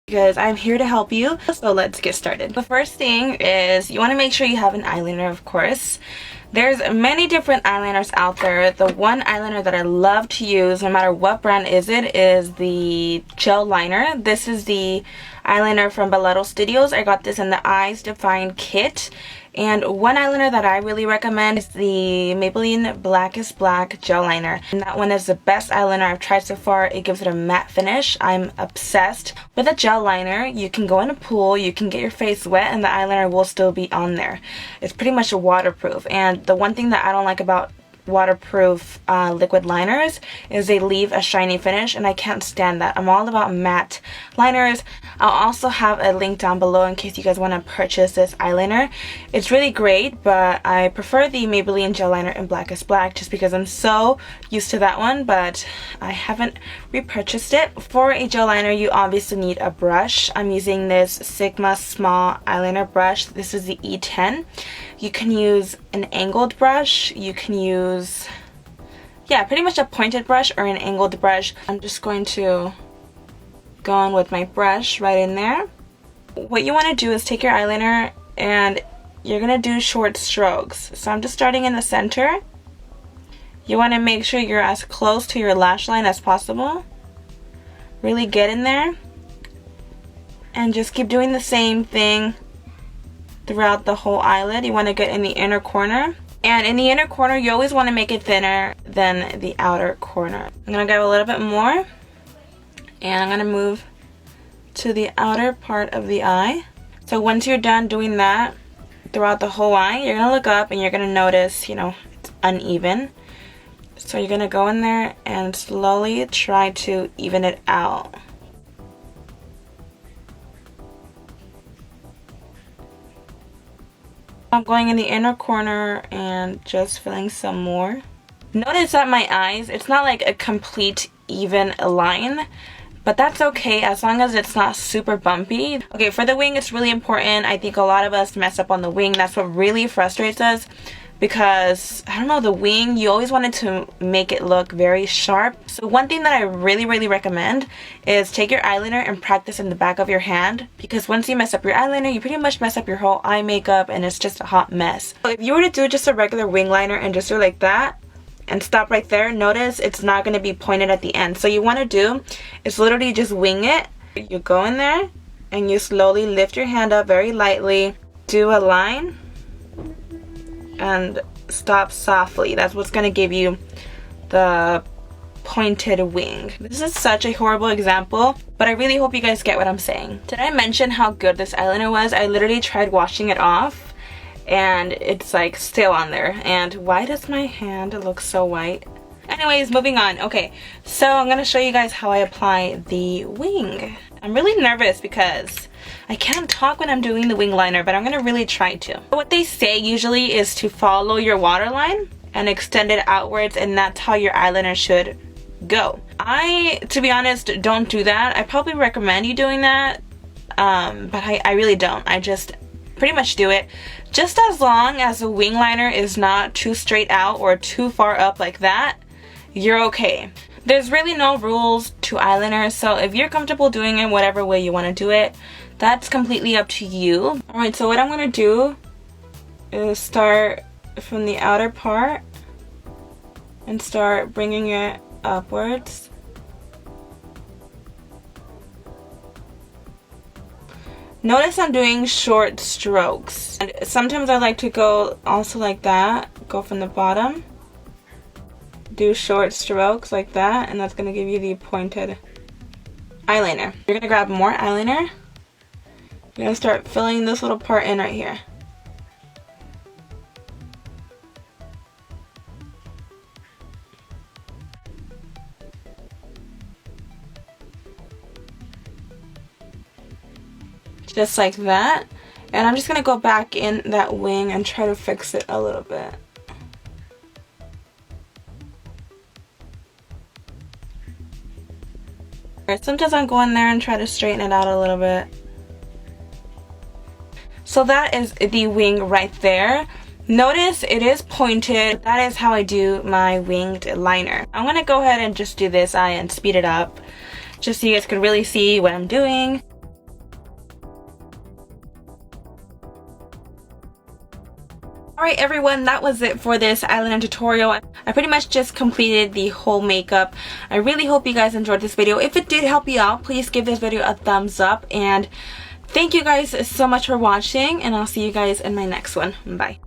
because I'm here to help you. So let's get started. The first thing is you want to make sure you have an eyeliner, of course. There's many different eyeliners out there. The one eyeliner that I love to use, no matter what brand is the gel liner. This is the eyeliner from Balletto Studios. I got this in the Eyes Define kit. And one eyeliner that I really recommend is the Maybelline Blackest Black gel liner. And that one is the best eyeliner I've tried so far. It gives it a matte finish. I'm obsessed with a gel liner. You can go in a pool, you can get your face wet, and the eyeliner will still be on there. It's pretty much waterproof. And the one thing that I don't like about waterproof liquid liners is they leave a shiny finish, and I can't stand that. I'm all about matte liners. I'll also have a link down below in case you guys want to purchase this eyeliner. It's really great, but I prefer the Maybelline gel liner in Blackest Black just because I'm so used to that one, but I haven't repurchased it. For a gel liner, you obviously need a brush. I'm using this Sigma small eyeliner brush. This is the E10. You can use an angled brush. You can use, yeah, pretty much a pointed brush or an angled brush. I'm just going to go on with my brush right in there. What you want to do is take your eyeliner and you're going to do short strokes. So I'm just starting in the center. You want to make sure you're as close to your lash line as possible. Really get in there and just keep doing the same thing throughout the whole eyelid. You want to get in the inner corner, and in the inner corner you always want to make it thinner than the outer corner. I'm going to grab a little bit more and I'm going to move to the outer part of the eye. So once you're done doing that throughout the whole eye, you're going to look up and you're going to notice, you know, it's uneven. So you're going to go in there and slowly try to even it out. I'm going in the inner corner and just filling some more. Notice that my eyes, it's not like a complete even line, but that's okay as long as it's not super bumpy. Okay, for the wing, it's really important. I think a lot of us mess up on the wing. That's what really frustrates us because, I don't know, the wing, you always wanted to make it look very sharp. So one thing that I really recommend is take your eyeliner and practice in the back of your hand, because once you mess up your eyeliner, you pretty much mess up your whole eye makeup and it's just a hot mess. So if you were to do just a regular wing liner and just do like that and stop right there, notice it's not going to be pointed at the end. So you want to do is literally just wing it. You go in there and you slowly lift your hand up very lightly, do a line, and stop softly. That's what's going to give you the pointed wing. This is such a horrible example, but I really hope you guys get what I'm saying. Did I mention how good this eyeliner was? I literally tried washing it off and it's like still on there. And why does my hand look so white? Anyways, moving on. Okay, so I'm going to show you guys how I apply the wing. I'm really nervous because I can't talk when I'm doing the wing liner, but I'm going to really try to. What they say usually is to follow your waterline and extend it outwards, and that's how your eyeliner should go. I, to be honest, don't do that. I probably recommend you doing that, but I really don't. I just pretty much do it. Just as long as the wing liner is not too straight out or too far up like that, you're okay. There's really no rules to eyeliner, so if you're comfortable doing it whatever way you want to do it, that's completely up to you. Alright, so what I'm going to do is start from the outer part and start bringing it upwards. Notice I'm doing short strokes. And sometimes I like to go also like that, go from the bottom, do short strokes like that, and that's going to give you the pointed eyeliner. You're going to grab more eyeliner. You're going to start filling this little part in right here. Just like that. And I'm just going to go back in that wing and try to fix it a little bit. Sometimes I'll go in there and try to straighten it out a little bit. So that is the wing right there. Notice it is pointed. That is how I do my winged liner. I'm going to go ahead and just do this eye and speed it up just so you guys can really see what I'm doing. Alright everyone, that was it for this eyeliner tutorial. I pretty much just completed the whole makeup. I really hope you guys enjoyed this video. If it did help you out, please give this video a thumbs up, and thank you guys so much for watching, and I'll see you guys in my next one. Bye.